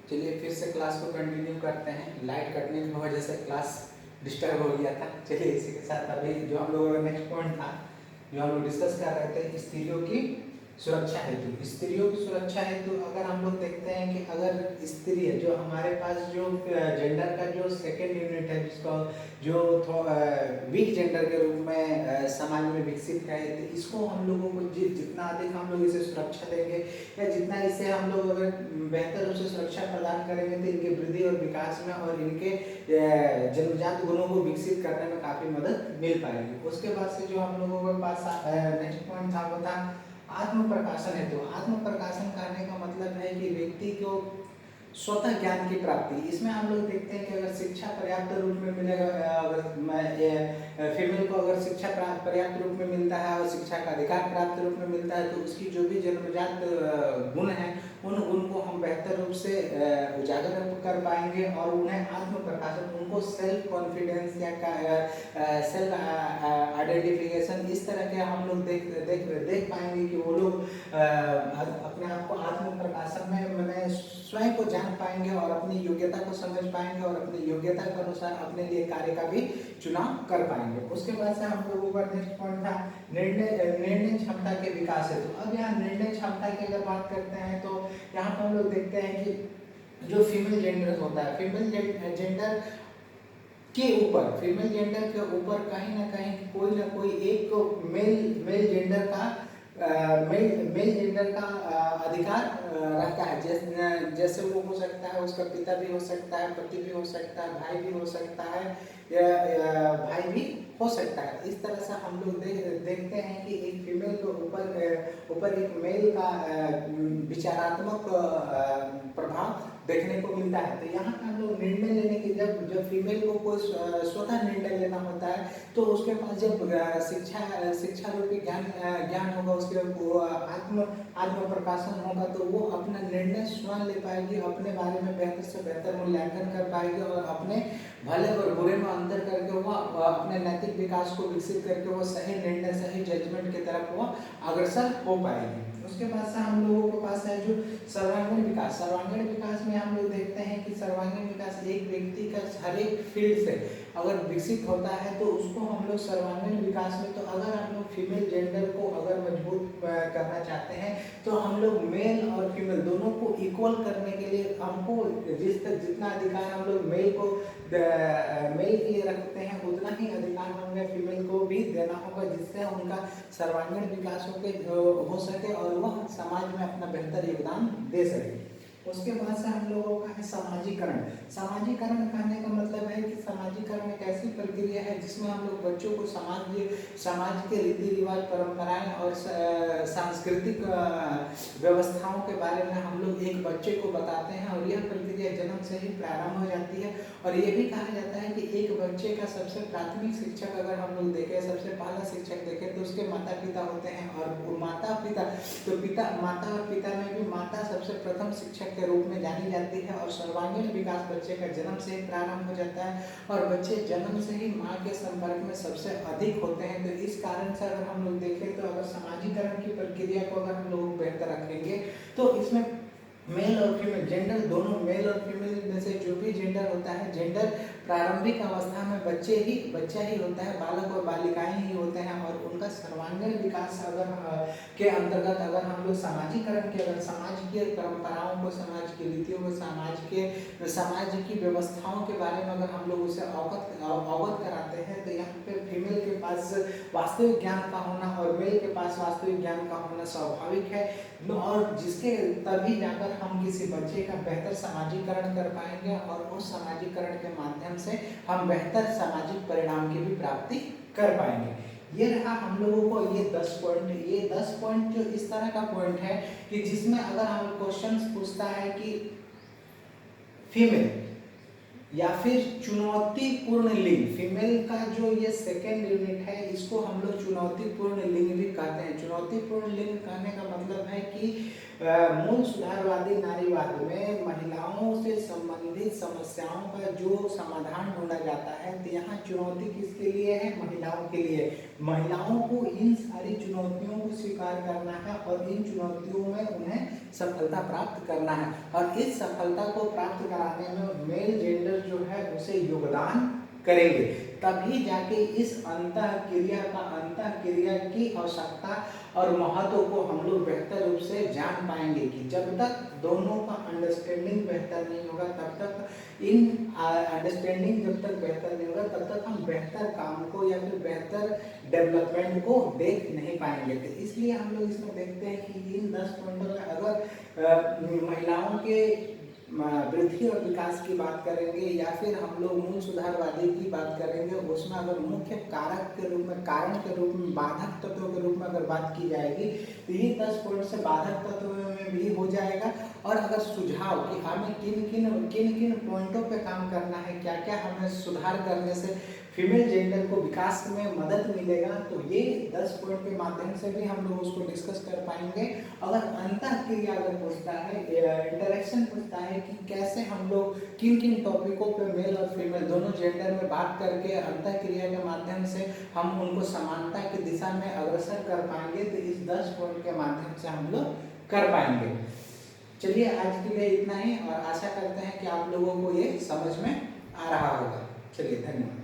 चलिए फिर से क्लास को कंटिन्यू करते हैं। लाइट कटने की वजह से क्लास डिस्टर्ब हो गया था। चलिए इसी के साथ अभी जो हम लोगों का नेक्स्ट पॉइंट था, जो हम लोग डिस्कस कर रहे थे, स्त्रियों की सुरक्षा हेतु। स्त्रियों की सुरक्षा हेतु अगर हम लोग देखते हैं कि अगर स्त्री है, जो हमारे पास जो जेंडर का जो सेकेंड यूनिट है, जिसको जो वीक जेंडर के रूप में समाज में विकसित है, तो इसको हम लोगों को जितना अधिक हम लोग इसे सुरक्षा देंगे या जितना इसे हम लोग अगर बेहतर रूप से सुरक्षा प्रदान करेंगे, तो इनके वृद्धि और विकास में और इनके जन्मजात गुणों को विकसित करने में काफी मदद मिल पाएगी। उसके बाद से जो हम लोगों के पास नेक्स्ट पॉइंट था वो था आत्म प्रकाशन हेतु। आत्म प्रकाशन करने का मतलब है कि व्यक्ति को स्वतः ज्ञान की प्राप्ति। इसमें हम लोग देखते हैं कि अगर शिक्षा पर्याप्त रूप में मिलेगा, अगर फीमेल को अगर शिक्षा पर्याप्त रूप में मिलता है और शिक्षा का अधिकार प्राप्त रूप में मिलता है, तो उसकी जो भी जन्मजात गुण हैं, उन गुण को हम बेहतर रूप से उजागर कर पाएंगे और उन्हें आत्म प्रकाशन, उनको सेल्फ कॉन्फिडेंस या सेल्फ आइडेंटिफिकेशन, इस तरह के हम लोग देख पाएंगे कि वो लोग अपने आप को आत्म प्रकाशन में मैंने स्वयं को जान पाएंगे और अपनी योग्यता को समझ पाएंगे और अपनी योग्यता के अनुसार अपने लिए कार्य का भी चुनाव कर पाएंगे। उसके बाद से हम लोगों का नेक्स्ट पॉइंट था निर्णय क्षमता के विकास है। तो अब यहाँ निर्णय क्षमता की अगर बात करते हैं, तो यहाँ पर हम लोग देखते हैं कि जो फीमेल जेंडर होता है, फीमेल जेंडर के ऊपर, फीमेल जेंडर के ऊपर कहीं ना कोई एक मेल जेंडर का मेल जेंडर का अधिकार रहता है। जैसे वो हो सकता है, उसका पिता भी हो सकता है, पति भी हो सकता है, भाई भी हो सकता है, या भाई भी हो सकता है। इस तरह से हम लोग देखते हैं कि एक फीमेल के ऊपर एक मेल का विचारात्मक प्रभाव देखने को मिलता है। तो यहाँ का हम लोग निर्णय लेने की, जब फीमेल को कोई स्वतः निर्णय लेना होता है, तो उसके पास जब शिक्षा रूपी ज्ञान होगा, उसके आत्म प्रकाशन होगा, तो वो अपना निर्णय स्वयं ले पाएगी, अपने बारे में बेहतर से बेहतर मूल्यांकन कर पाएगी और अपने भले और बुरे में अंतर करके वो अपने नैतिक विकास को विकसित करके वो सही निर्णय, सही जजमेंट की तरफ वो अग्रसर हो पाएगी। उसके बाद से हम लोगों के पास है जो सर्वांगीण विकास। सर्वांगीण विकास में हम लोग देखते हैं कि सर्वांगीण विकास एक व्यक्ति का हर एक फील्ड से अगर विकसित होता है, तो उसको हम लोग सर्वांगीण विकास में, तो अगर हम लोग फीमेल जेंडर को अगर मजबूत करना चाहते हैं, तो हम लोग मेल और फीमेल दोनों को इक्वल करने के लिए हमको जितना अधिकार हम लोग मेल के लिए रखते हैं, उतना ही अधिकार हमें फीमेल को भी देना होगा, जिससे उनका सर्वांगीण विकास हो सके और वह समाज में अपना बेहतर योगदान दे सके। उसके बाद से हम लोगों का है समाजीकरण। समाजीकरण कहने का मतलब है कि समाजीकरण एक ऐसी प्रक्रिया है जिसमें हम लोग बच्चों को समाज के रीति रिवाज, परंपराएं और सांस्कृतिक व्यवस्थाओं के बारे में हम लोग एक बच्चे को बताते हैं, और यह प्रक्रिया जन्म से ही प्रारंभ हो जाती है। और ये भी कहा जाता है कि एक बच्चे का सबसे प्राथमिक शिक्षक अगर हम लोग देखें, सबसे पहला शिक्षक देखें, तो उसके माता पिता होते हैं। और माता और पिता में भी माता सबसे प्रथम शिक्षक के रूप में जानी जाती है। और सर्वांगीण विकास बच्चे का जन्म से ही प्रारंभ हो जाता है, और बच्चे जन्म से ही माँ के संपर्क में सबसे अधिक होते हैं। तो इस कारण से अगर हम लोग देखें, तो अगर समाजीकरण की प्रक्रिया को अगर हम लोग बेहतर रखेंगे, तो इसमें मेल और फीमेल जेंडर दोनों, मेल और फीमेल में से जो भी जेंडर होता है, जेंडर प्रारंभिक अवस्था में बच्चा ही होता है, बालक और बालिकाएं ही होते हैं। और उनका सर्वांगीण विकास अगर के अंतर्गत अगर हम लोग समाजीकरण के, अगर समाज की परंपराओं को, समाज की रीतियों को, समाज की व्यवस्थाओं के बारे में अगर हम लोग उसे अवगत कराते हैं, तो यहाँ पे फीमेल के पास वास्तविक ज्ञान का होना और मेल के पास वास्तविक ज्ञान का होना स्वाभाविक है, और जिसके तभी जाकर हम किसी बच्चे का बेहतर समाजीकरण कर पाएंगे, और उस समाजीकरण के माध्यम से हम बेहतर सामाजिक परिणाम की भी प्राप्ति कर पाएंगे। ये रहा हम लोगों को ये 10 पॉइंट। ये 10 पॉइंट जो इस तरह का पॉइंट है कि जिसमें अगर हम क्वेश्चन पूछता है कि फीमेल या फिर चुनौतीपूर्ण लिंग, फीमेल का जो ये सेकेंड यूनिट है, इसको हम लोग चुनौतीपूर्ण लिंग भी कहते हैं। चुनौतीपूर्ण लिंग कहने का मतलब है कि मूल सुधारवादी नारीवाद में महिलाओं से संबंधित समस्याओं का जो समाधान ढूंढा जाता है, तो यहाँ चुनौती किसके लिए है? महिलाओं के लिए। महिलाओं को इन सारी चुनौतियों को स्वीकार करना है और इन चुनौतियों में उन्हें सफलता प्राप्त करना है। और इस सफलता को प्राप्त कराने में मेल जेंडर जो है उसे योगदान करेंगे, तभी जाके इस अंतःक्रिया की आवश्यकता और महत्व को हम लोग बेहतर रूप से जान पाएंगे कि जब तक दोनों का अंडरस्टैंडिंग बेहतर नहीं होगा तब तक अंडरस्टैंडिंग जब तक बेहतर नहीं होगा तब तक हम बेहतर काम को या फिर बेहतर डेवलपमेंट को देख नहीं पाएंगे। तो इसलिए हम लोग इसमें देखते हैं कि इन 10 पॉइंटों में अगर महिलाओं के वृद्धि और विकास की बात करेंगे या फिर हम लोग मूल सुधारवादी की बात करेंगे, उसमें अगर मुख्य कारक के रूप में, कारण के रूप में, बाधक तत्वों के रूप में अगर बात की जाएगी तो ये 10 पॉइंट से बाधक तत्वों में भी हो जाएगा। और अगर सुझाव कि हमें किन किन पॉइंटों पे काम करना है, क्या क्या हमें सुधार करने से फीमेल जेंडर को विकास में मदद मिलेगा, तो ये 10 पॉइंट के माध्यम से भी हम लोग उसको डिस्कस कर पाएंगे। अगर अंतःक्रिया अगर पूछता है, इंटरेक्शन पूछता है कि कैसे हम लोग किन किन टॉपिकों पे मेल और फीमेल दोनों जेंडर में बात करके अंतःक्रिया के माध्यम से हम उनको समानता की दिशा में अग्रसर कर पाएंगे, तो इस 10 पॉइंट के माध्यम से हम लोग कर पाएंगे। चलिए आज के लिए इतना ही, और आशा करते हैं कि आप लोगों को ये समझ में आ रहा होगा। चलिए धन्यवाद।